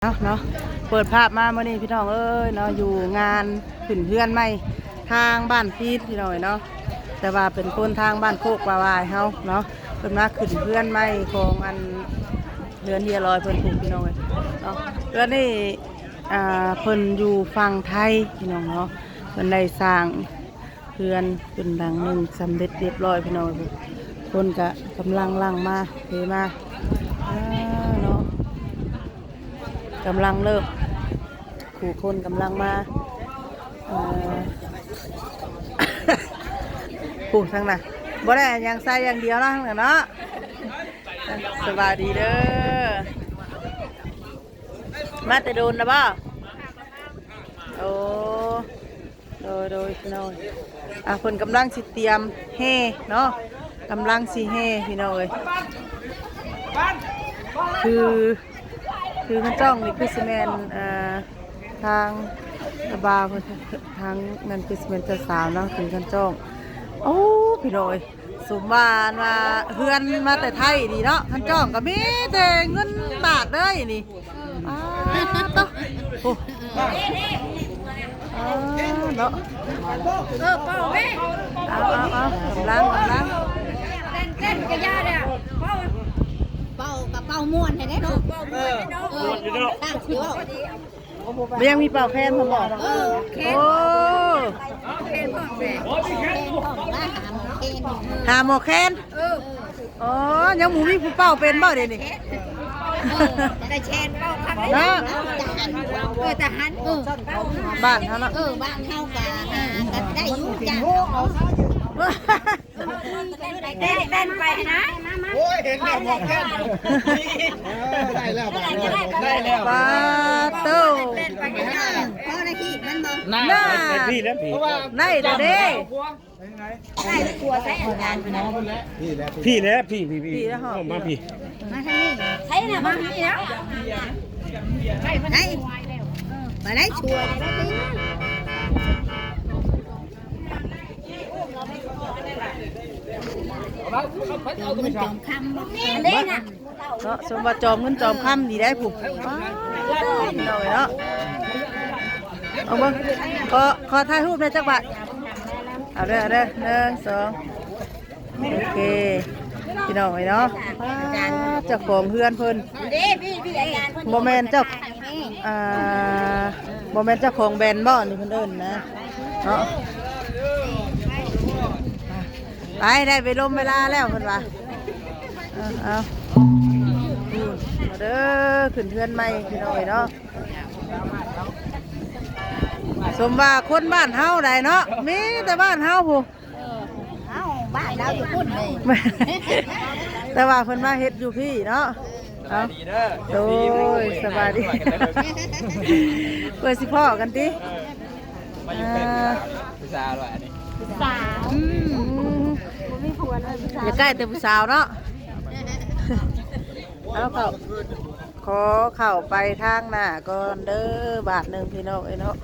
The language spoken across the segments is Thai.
เนาะเปิดภาพมาเมื่อนี้พี่น้องเอ้ยเนาะอยู่งานขึ้นเพื่อนไม่ทางบ้านพีทพี่น้องเนาะแต่ว่าเป็นคนทางบ้านโคกปลาวายเฮาเนาะเป็นมาขึ้นเพื่อนไม่ของอันเดือนเดียลอยเพิ่นถูกพี่น้องเลยเนาะเดือนนี้เพิ่นอยู่ฝั่งไทยพี่น้องเนาะเพิ่นได้สร้างเพื่อนขึ้นหลังหนึ่งสำเร็จเรียบร้อยพี่น้องคนก็กำลังล่างมาเทมาเนาะกำลังเลิกผู้คนกำลังมาผู้ทั้งน่ะบ่ได้ยังใส่อย่างเดียวนะทั้งนั้นเนาะสบายดีเด้อมาแต่โดนนะบ่โอ้โดยพี่น้องคนกำลังสิเตรียมเฮเนาะกำลังสิเฮพี่น้องเลยคือมันจ้องนี่คือซีเมนทางระบาทางนั่นคือซีเมนต์สาวเนาะถึงกันจ้องโอ้พี่น้อยสมบ้านมาเฮือนมาแต่ไทยดีเนาะกันจ้องก็มีแต่เงินบาทเลยนี่ต๊ะโอ้เนาะเป่าไหมเอากำลังเต้นกระยาเนี่ยเป่ากับเป่าม้วนให้ได้เนาะเป่าม้วนเนาะม้วนอยู่เนาะตั้งชื่อว่ายังมีเป่าแคนผมบอกโอ้เคนพ่อแม่ว่าหาหมอเคนอ๋อยังหมูมีผู้เป่าเป็นบ่เดี๋ยวนี้แต่แชนเป่าครั้งนี้ทหารบ้านเขาเนาะบ้านเขาก็ได้ยุ่งจังเต้นไปนะโอ้ยเห็นแล้วหมอกแค่ได้แล้วป้าเต้าเพราะในที่มันบอกน่าพี่แล้วพี่ได้เด้ได้กลัวใส่อาจารย์พี่แล้วพี่มาพี่มาทางนี้ใช่เนี่ยมาทางนี้แล้วมาได้ชัวร์ได้จริงเงินจอมคำเด้น่ะเนาะสมบัติจอมเงินจอมคำดีได้ผมหน่อยเนาะเอาบ้างขอถ่ายรูปในจังหวัดเอาเด้อ1 2โอเคพี่น้องเนาะเจ้าของเพื่อนเพิ่นโมเมนต์เจ้าโมเมนต์เจ้าของแบรนด์บ่นี่เพิ่นเอิ้นนะเนาะไปได้ไปลมเวลาแล้วเพิ่นว่าเอาเด้อขึ้นเพื่อนใหม่พี่น้อยเนาะสมว่าคนบ้านเฮาได้เนาะมีแต่บ้านเฮาผู้บ้านเราอยู่พุ่นเลยแต่ว่าเพิ่นมาเฮ็ดอยู่พี่เนาะเอาโดยสบายดีเปิดสิพ่อกันติมาอยู่เป็นผู้สาวด้วยอันนี้สาวมีผัวเลยอย่าใกล้แต่ผู้สาวเนาะเอาขอเข้าไปทางหน้าก่อนเด้อบาทหนึ่งพี่น้องเนาะ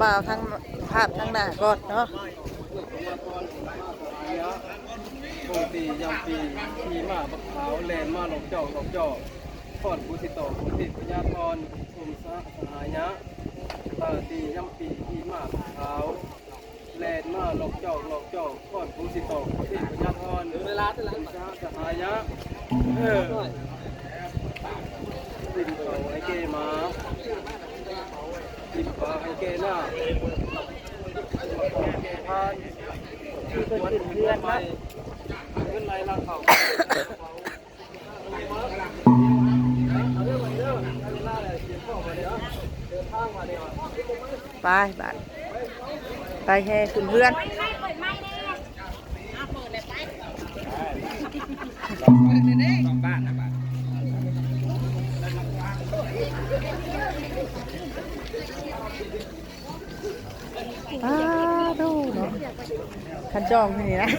บ่าวทางภาพทางหน้าก่อนเนาะปียำปีขี่มาบักขาวแลนมาหลอกจอกพอดผู้สิโตผู้ติดพญาธรภูมิสหายะตียำปีขี่มาบักขาวแลนมาหลอกจอกพอดผู้สิโตผู้ติดพญาธรภูมิสหายะติดเขาไอเกมาติดปากไอเกหน้าเกพานคือเป็นขึ้นเพื่อนนะขึ้นไรล่างเขาไปบ้านไปแห่ขึ้นเพื่อนบ้านนะบ้านดูเนาะขันจองที่นี่นะ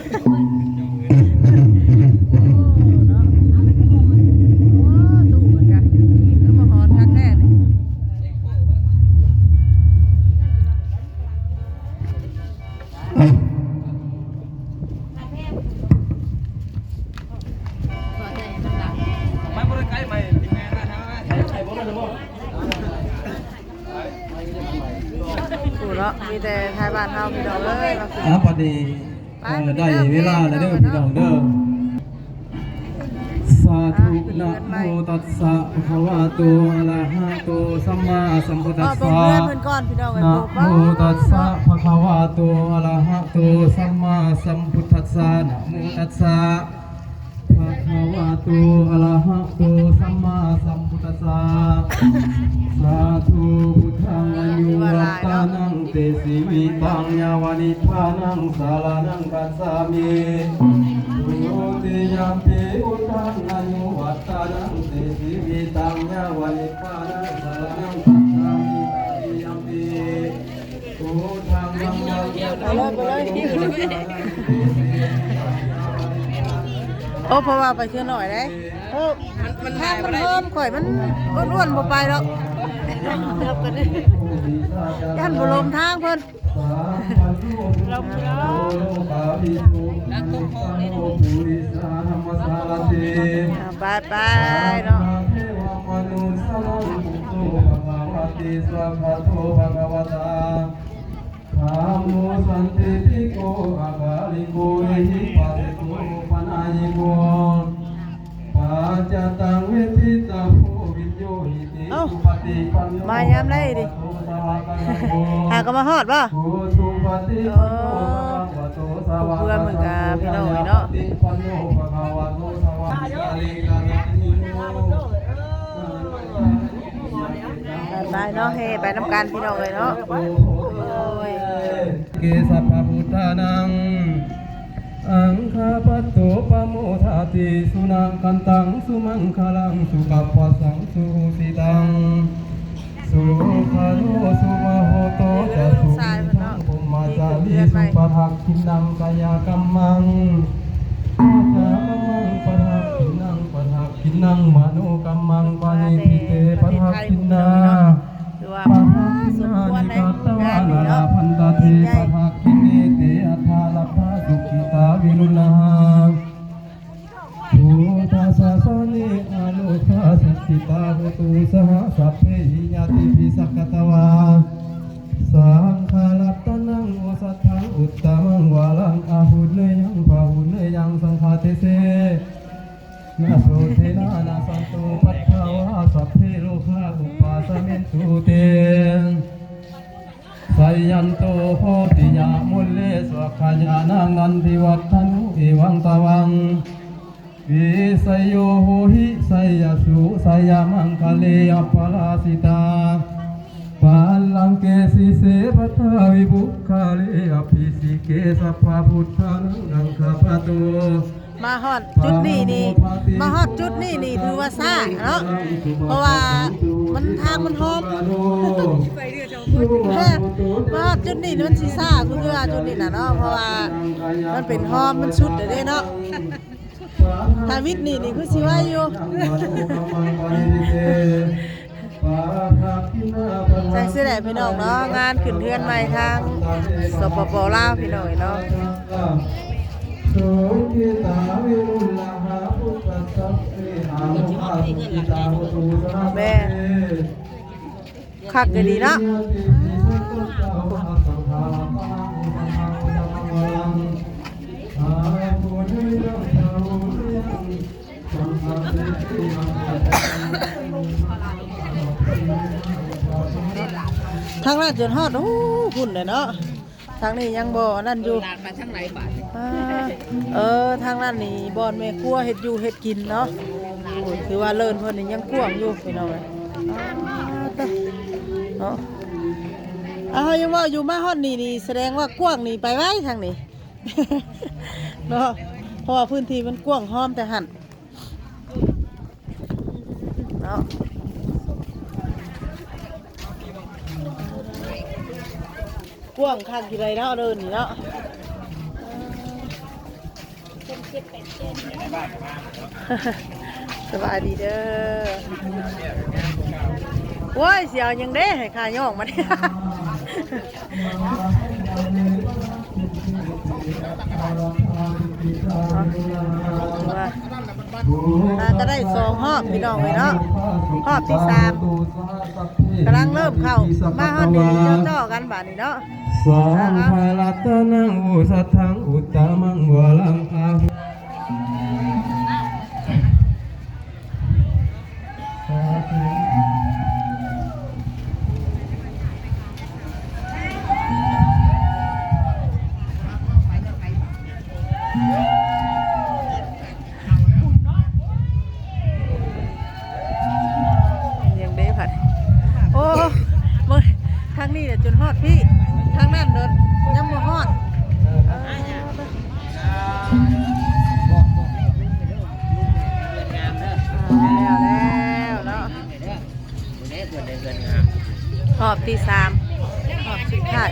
ไม่บริการใหม่ นาะมีแต่ทายบ้านเฮาพี่น้องเอ้ยมาขึ้น พอดีได้เวลาแล้วเด้อพี่น้องเด้อสาธุนะโมตัสสะภะคะวะโตอะระหะโตสัมมาสัมพุทธัส บอก สะ เพื่อนเพิ่นก่อนพี่น้องเอ้ย นะ บอก โมตัสสะภะคะวะโตอะระหะโตสัมมาสัมพุทธัสสะนะโมตัสสะภะคะวะโตอะระหะโตสัมมาสัมพุทธัสสะสาธุพุทธังอนุวัตตานังเตสิวิตังยาวานิพพานังสารนังกัสสามิโยติยัมปิพุทธังอนุวัตตานังเตสิวิตังยาวานิพพานังสารนังกัสสามิติยัมปิพุทธังธัมมังไปเลยโอ้เพราะว่าไปเชื่อหน่อยได้โอ้มันทางมันเพิ่มข่อยมันอ้วนๆบ่ไปหรอกยันบ่ลมทางเพิ่นลมเนาะไปเนาะธรรมโมสันติติโกอาภาลิโกเอหิปัสสิโกปนายิโกปัจจตังเวทิตาโพวิญโยหิติสุปฏิปันโนมายามได้ดิหาก็มาฮอดป่ะเพื่อนเหมือนกันพี่น้องเนาะไปเนาะเฮไปน้ำกันพี่น้องเลยเนาะเกสัพพพุทธานังอังคาปัตโตปะโมทาติสุนังคันตังสุมังคลังสุกัปปะสังสุสิตังสุขาโนสุมาโหโตจะสุทังปุมมาจารีสุปะทักขินังกายกัมมังจะกัมมังปะทักขินังปะทักขินังมโนกัมมังปานิพิเตปะทักขินาปะทักขินานิกัตตวานาพันตเทปะทักขิเนเตอัฏฐาลัพพะสุขิตาวิรุณหาภูตาสสนิอนุภาสัตติตาหุตุสหสัพเพหิญาติภิสักกตวาสังฆารัตนังโอสัทธังอุตตมังวาลังอาหุเนยังภาหุเนยังสังฆาเทเสนาโสเทนานาสันตุปัฏฐาวาสัพเพโลกาอุปาสเมนตุเตไสยันโตโพธิยามุลเลสวะขญานังนันทิวัฒนุเอวังตวังวิสยโยโหหิไสยสุไสยมังคะเลอปลาสิตาปาลังเกสิเสปทาวิบุคาเลอภิสิเกสัพพพุทธานังคาปะโตมาฮอดจุดนี้นี่มาฮอดจุดนี้นี่ถือว่าซ่าเนาะเพราะว่ามันทางมันหอมมาฮอดจุดนี้มันสิซ่าคือว่าจุดนี้น่ะเนาะเพราะว่ามันเป็นหอมมันสุดเด้เนาะถ้าวิทย์นี่คือสิว่าอยู่ใส่เสื้อแดดพี่น้องเนาะงานขึ้นเทือนใหม่ทางสปป.ลาวพี่น้องเนาะแม่คักก็ดีเนาะทางนั้นจนฮอดหุ่นเลยเนาะทางนี้ยังบ่นั่นอยู่ทางไหนบาดทางนั้นนี่บ่อนแม่ครัวเฮ็ดอยู่เฮ็ดกินเนาะโอ้ยคือว่าเลิศเพิ่นนี่ยังกว้างอยู่พี่น้องเอ้ยเนาะยังว่าอยู่มาฮอดนี่แสดงว่ากว้างนี่ไปไว้ทางนี้ เนาะเพราะว่าพื้นที่มันกว้างห้อมแต่หั่นเนาะกว้างคักอยู่เลยเนาะเดินนี่เนาะสบายดีเด้อโว้ยเสียวยังเด้ให้ขาย่องมาเนี่ยก็ได้2 รอบพี่น้องเลยเนาะรอบที่ 3กำลังเริ่มเข้ามาฮอดนี่เจ้ากันบาดนี้เนาะ สังฆรัตนังอุสัทธังอุตตมังวลังอาหุสาธุ ยังได้ผัดโอ้มึงทางนี้เดี๋ยวจนฮอดพี่ทางนั้นเดินยังบ่ฮอดแล้วเนาะรอบที่3รอบสุดท้าย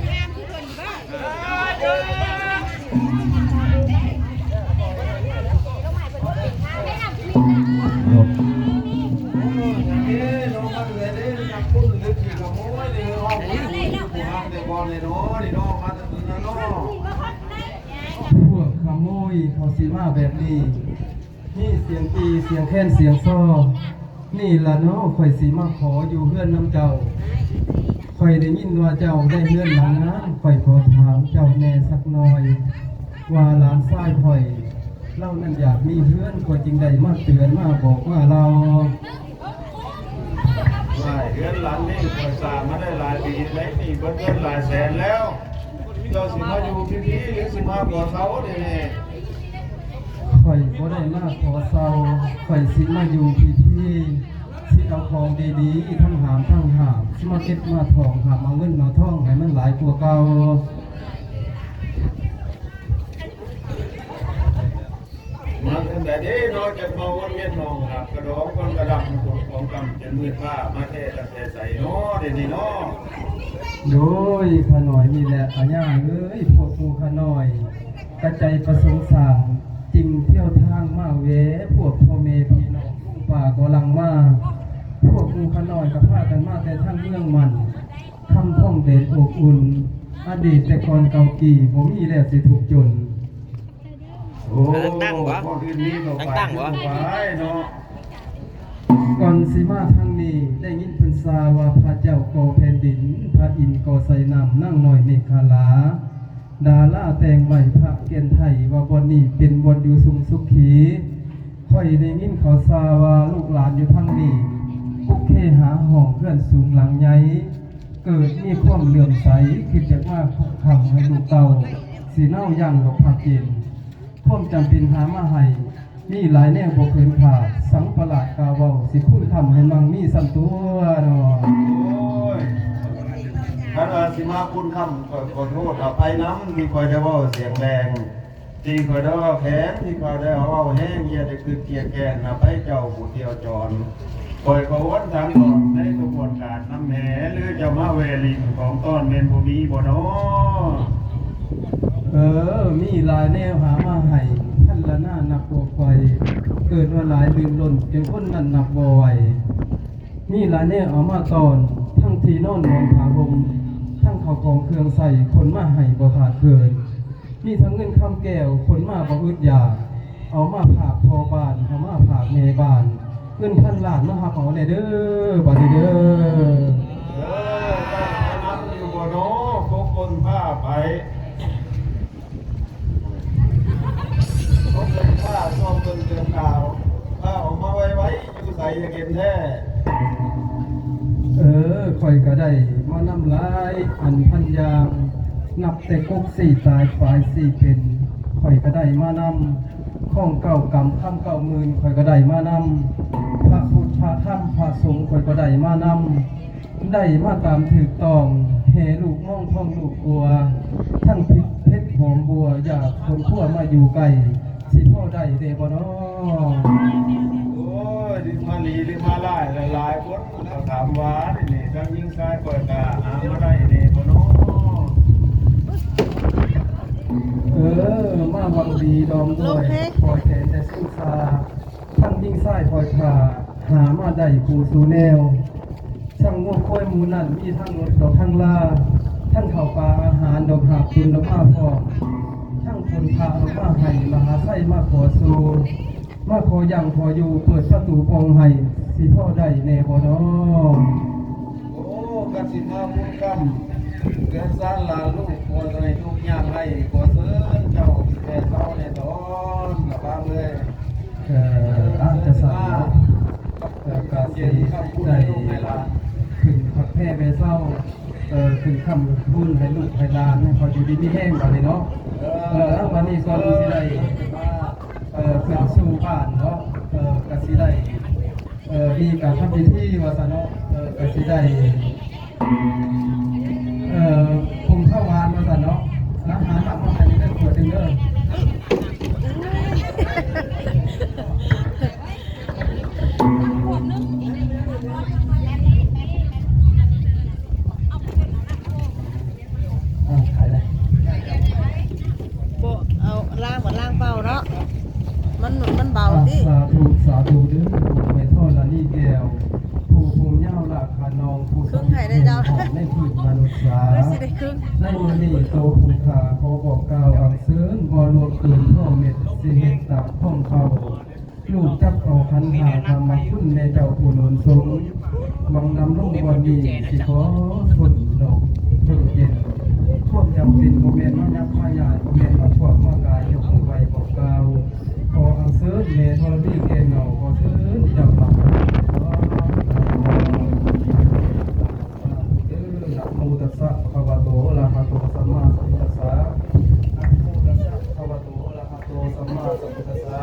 พวกขโมยเขาสีมาแบบนี้นี่เสียงตีเสียงแค้นเสียงซ้อนี่ล่ะเนาะข่อยสีมาขออยู่เพื่อนน้ำเจ้าข่อยได้ยินว่าเจ้าได้เพื่อนหลังนั้นข่อยขอถามเจ้าแน่สักหน่อยว่าหลานชายข่อยเล่านั่นอยากมีเพื่อนข่อยจึงได้มาเตือนมาบอกว่าเรา หลายเดือนหลังนี่คอยสร้างมาได้หลายปีแล้วนี่เงินหลายแสนแล้วเจ้าสิมาอยู่พี่หรือสิมาบ่อเขาเนี่ย ข่อยบ่ได้มาขอเศร้าข่อยสิมาอยู่พี่ที่สิเอาของดีๆทั้งหามทั้งหาบสิมาเก็บมาทองหามเอาเงินมาท่องให้มันหลายกว่าเก่า มันเป็นแต่นี้นอกจากเมาวันเวียนนองครับกระดองคนกระดับของกำจนมือผ้ามาเทตั้งแต่ใส่เนาะเดี๋ยวนี้เนาะ โดยขะหน่อยนี่แหละอาญาเอ้ยพวกกูขะหน่อยกระใจประสงค์สร้างจริงเที่ยวทางมาเวพวกพ่อเมพี่น้องผู้ป่ากำลังมาพวกกูขะหน่อยกับพากันมาแต่ทางเมืองมันคำท่องเด่นอบอุ่นอดีตแต่ก่อนเก่ากี่ผมมีแล้วสิถูกจน โอ้พวกอื่นนี่ก็ไปเนาะ ก่อนสิมาทางนี้ได้ยินเพิ่นซาว่าพระเจ้าก่อแผ่นดินพระอินทร์ก่อใส่น้ำนั่งหน่อยเมฆาลาดาราแต่งใหม่พระเกียนไทยว่าบ่นี้เป็นบ่อยู่สุขสุขีค่อยได้ยินเขาซาว่าลูกหลานอยู่ทางนี้โอเคหาห้องเพื่อนสูงหลังใหญ่เกิดมีความเหลื่อมใสคิดอยากมาคำให้ลูกเต่าสีเน่าย่างดอกผักเย็นความจำเป็นหามาให้มีหลายแนวบ่เคยผ่าสังประหลาดกาเว้าสิคุยทำให้มังมีสันตัวเนาะ โอ้ยถ้าว่าสิมาคุณคำขอโทษอภัยน้ำที่คอยได้ว่าเสียงแรงที่คอยได้ว่าแข็งที่คอยได้ว่าแห้งเยียได้คือเกียร์แกนนะไปเจ้าผู้เที่ยวจรคอยเขาวัดทางก่อนในกระบวนการน้ำแหนหรือจะมาเวลินของต้นเมนบุมีบ่เนาะ มีหลายแนวหามาให้ท่านละหน้านับบ่ไหวเกิดว่าหลายลืมหล่นจนคนนั้นนับบ่ไหวมีหลายแนวเอามาตอนทั้งที่นอนนอนผาห่มทั้งข้าวของเครื่องใส่คนมาให้บ่ขาดเกินมีทั้งเงินคำแก้วคนมาบ่อึดอยากเอามาผากพอบ้านเอามาผากแม่บ้านเงินพันล้านมาหักเอาได้เด้อบัดนี้เด้อ น้ำอยู่บ่เนาะพวกคนผ้าไปพวกคนผ้าชอบเบิ่งเตือนข่าวผ้าออกมาไว้อยู่ใส่จะเก็บแท้ ข่อยก็ได้มานำลายอันพันยางนับแต่กกสี่ตายฝ่ายสี่เป็นข่อยก็ได้มานำข้องเก่ากรรมข้ามเก่าหมื่นข่อยก็ได้มานำพระพุทธพระธรรมพระสงฆ์ข่อยก็ได้มานำได้มาตามถูกต้องเฮลูกม่องท่องลูกกลัวทั้งพิษเพชรหอมบัวอยากคนขั้วมาอยู่ไกลสิพ่อได้เดบ่น้อ โอ้ยดิมาลีดิมาไล่หลายคนเขาถามว่านี่ทั้งยิงซ้ายก่อยกาหามาได้นี่บ่เนาะ มาวังดีดอมด้วยปล่อยแขนแต่สู้ซาทั้งยิ่งซ้ายปล่อยขาหามาได้ปูสู่แนวช่างงวกค่อยมูนั่นมีทั้งรถดอกทั้งลาทั้งข้าวปลาอาหารดอกหาบตุนดอกมาพอทั้งคนพาดอกมาให้มหาไส้มาขอสู่มาขอยังขออยู่เปิดประตูปองให้สิพ่อได้แน่บ่น้อ โอ้กสิมาบุญกรรมเกินสร้างลาลูก ขอให้ทุกอย่างให้ขอเชิญเจ้าแก่เฒ่าแน่ตอนกับบ้างเลย อาจจะสั่งกาสีได้ขึ้นผักแพร่ไปเศร้าขึ้นคำพูนให้ลูกให้หลานให้เขาอยู่ดีมีแห้งกันเลยเนาะวันนี้ก็สิได้ขึ้นสู่บ้านเนาะกสิได้มีการทำพิธีว่าซะเนาะกสิได้คุมข้าวหวานว่าซะเนาะอาหารหลักมาให้ได้ขวดนึงเด้อขายเลย โบเอาล่างเหมือนล่างเบาเนาะมันเบาดิ สาธุสาธุเด้อผู้ไปทอดละนี่แก้วผู้ภูมิเย้าหลักขนองผู้สมบูรณ์ในพื้นมนุษย์สา ไม่สิได้ครึ่ง ในมือนี้โตภูขาขอบอกกล่าวอังเสริญบ่รวมเกินพ่อเม็ดสิเฮ็ดตามข้องเขาลูกจับเอาคันหาธรรมคุณแม่เจ้าผู้หนุนทรงวังนำลงวันนี้สิขอทนดอกเพิ่งเย็นพวกจำเป็นบ่แม่นมายับมาหยาดบ่แม่นมาพวกมากายยกมือไหวบอกกล่าวขออังเสริญแม่ธรณีแก่เงาขอเชิญเจ้าหลักนะโมตัสสะภะคะวะโตอะระหะโตสัมมาสัมพุทธัสสะนะโมตัสสะภะคะวะโตอะระหะโตสัมมาสัมพุทธัสสะ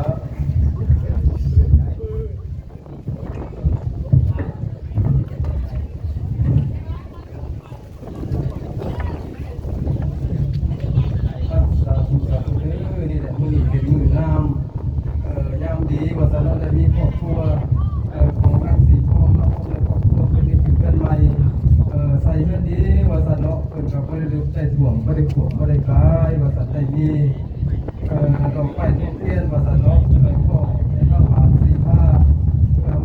สาธุสาธุเด้อนี่แหละมื้อนี้เป็นมื้องามยามดีว่าซั่นเนาะได้มีครอบครัวของนางสีทองเนาะและครอบครัวเพิ่นนี่เป็นเพื่อนใหม่ใส่เพื่อนดีว่าซั่นเนาะเพิ่นก็บ่ได้ลืมใจถ่วงบ่ได้ขวงบ่ได้คลายว่าซั่นได้มีดอกไม้ทูบเทียนว่าซั่นเนาะพ่อให้ข้าวหวานสีผ้า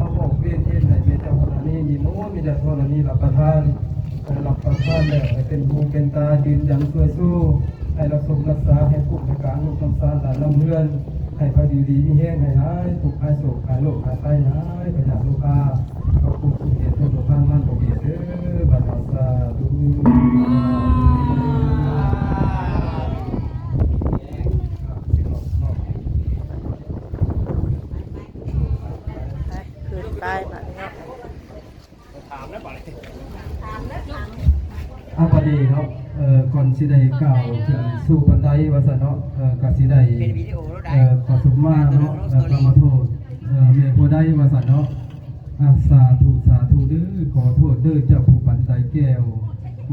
มาบอกเวียนเฮ็ดให้แม่เจ้าธรณีมีโน้มีแต่ธรณีรับประทานรับประทานแล้วให้เป็นหูเป็นตายืนยันช่วยสู้ให้รักษารักษาให้ผู้ในการลูกน้ำซานหลานน้ำเพื่อนให้พอดีมีแห้งให้หายทุกข์หายโศกหายโรคหายไข้หายไปจากลูกค้าขอบคุณทุกเหตุทุกท่านมั่นบ่เบียดเด้อบรรดาสาธุ ขึ้นไปแบบนี้ อาพอดีเนาะก่อนสิได้กล่าวถึงสู่บันไดว่าซั่นเนาะก็สิได้ขอสุมาเนาะขอมาโทษแม่ผู้ใดว่าซั่นเนาะสาธุสาธุเด้อขอโทษเด้อเจ้าผู้บันไดแก้ว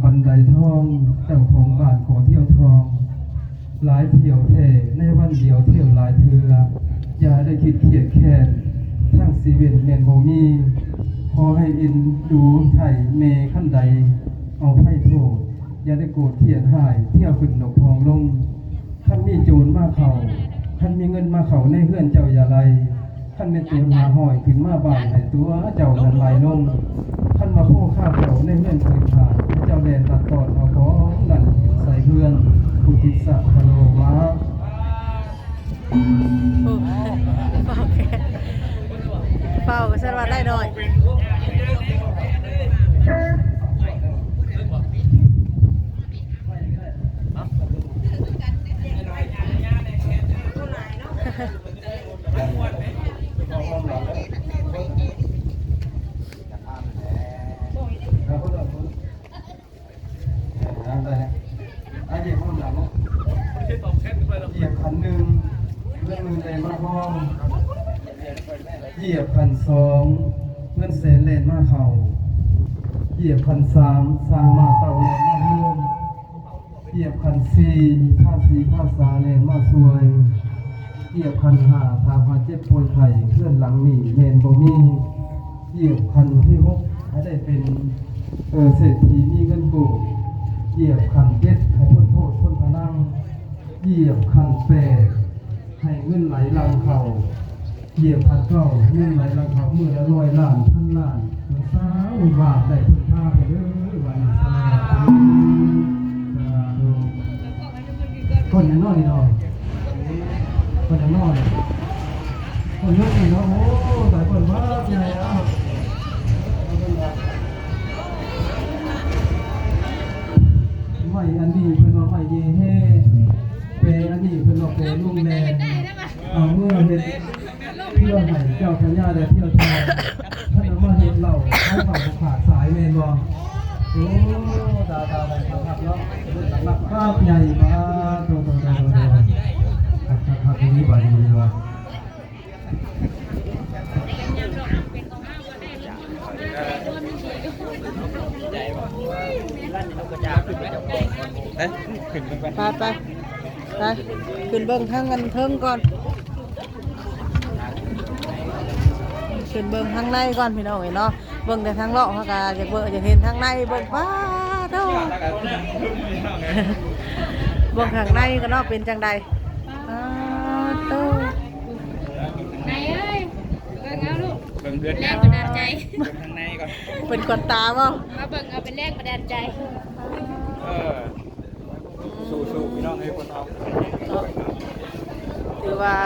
บันไดทองเจ้าของบ้านขอเที่ยวทองหลายเที่ยวแท้ในวันเดียวเที่ยวหลายเทื่ออย่าได้คิดเครียดแค้นทั้งชีวิตแม่นบ่มีขอให้อินดูไถ่เมขั้นใดเอาไพ่โทษอย่าได้โกรธเทียนหายเที่ยวขึ้นดอกทองลงท่านมีโจรมาเขาท่านมีเงินมาเขาในเฮือนเจ้าอย่าไรท่านเป็นโจรหาหอยขึ้นมาบ้านให้ตัวเจ้านั้นไหลลงท่านมาโค้ข้าวเขาในเฮือนคืนผ่านให้เจ้าแดนตัดตอนเอาของนั่นใส่เพื่อนผู้ติสะพะโลมา เฝ้าก็เส้นว่าได้หน่อยเหยียบคันหนึ่งเพื่อนมือในมาห้องเหยียบคันสองเพื่อนเสนเลนมาเข่าเหยียบคันสามสร้างมาเต่าเลนมาเฮือนเหยียบคันสี่ท่าสีท่าสาเลนมาสวยเหยียบคันห้าทาพาเจ็บป่วยไข่เพื่อนหลังหนีเลนบ่มีเหยียบคันที่หกให้ได้เป็นเศรษฐีมีเงินโกเหยียบคันเจ็ดให้พ้นโทษพ้นพนังเหยียบคันแปดให้เงินไหลลังเข่าเหยียบคันเก้าเงินไหลลังเข่ามือละ100 ล้านพันล้านสาวบาทได้พ้นผ้าไปเด้อวันสาธุคนยังน้อยเนาะคนยังน้อยคนเยอะนี่เนาะโอ้หลายคนว่าใหญ่แล้วไม่อันดีเป็นว่าไม่ เพื่อให้เจ้าพญาได้เที่ยวทางท่านเอามาเห็นเราเขาเป่าขาดสายเมนบ่โอ้ตาครับเนาะหลักภาพใหญ่มากโตครับนี้บ่ดีว่ะ ไปขึ้นเบิ้งทางกันเทิงก่อนขึ้นเบิ้งทางในก่อนพี่น้องเนาะเบิ้งแต่ทางเลาะเขาก็อยากเบิ่งอยากเห็นทางในเบิ้งป้าเท่าเบิ้งทางในก็เนาะเป็นจังใดเต้า ไหนเอ้ยเบิ่งเอาลูกแรงบันดาลใจ เป็นคนตาบ่ มาเบิ่งเอาเป็นแรงบันดาลใจ สู้พี่น้องให้คนเอา ถือว่า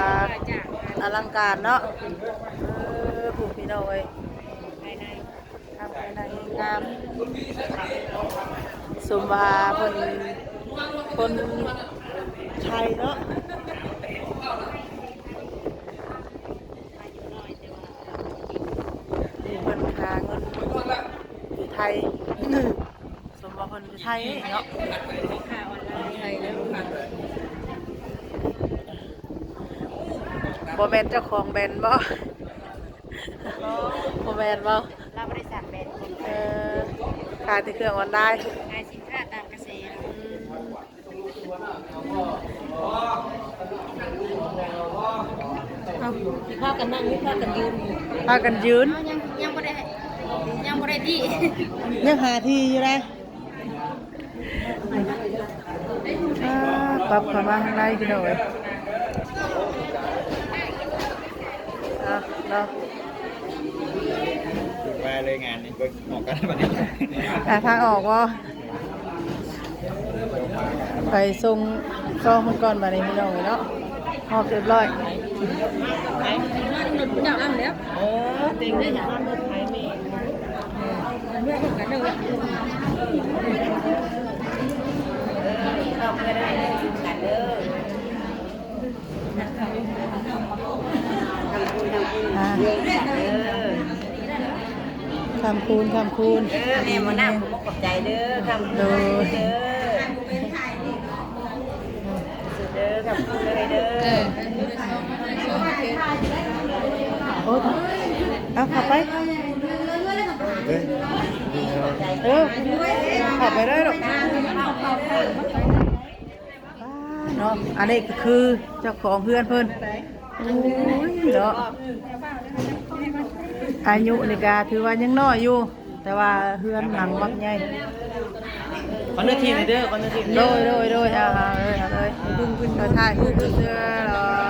อลังการเนาะผู้พี่น้องเอ้ยทำภายในงามสมว่าคนไทยเนาะเพิ่นหาเงินอยู่ไทยสมว่าคนอยู่ไทยเนาะบ่แม่นเจ้าของแบรนด์บ่บ่แม่นบ่ เราบริษัทแบรนด์ ขายที่เครื่องออนไลน์ ขายสินค้าตามกระแส พากันยืน ยังบ่ได้ที่ ยังหาที่อยู่เลยปรับเข้ามาข้างในพี่น้อยเนาะ มาเลยงานนี้ก็ออกกันแบบนี้ ทางออกว่าไปส่งซองคนก่อนมาในพี่น้องเนาะหอบเรียบร้อย เจ้าอันแล้ว ติงได้อย่างนั้นรถไฟเมย์คำคูณแม่มานั่งผมกับใจเด้อคำเด้อกับคุณเลยเด้อ โอ้เอาขับไปขับไปได้หรอกเนาะอันนี้ก็คือเจ้าของเพื่อนเพิ่นโอ้ยเนาะอายุนี่ก็ถือว่ายังน้อยอยู่แต่ว่าเพื่อนหนังมักใหญ่โดยเลยเลยถ่ายรูปเสื้อหรอ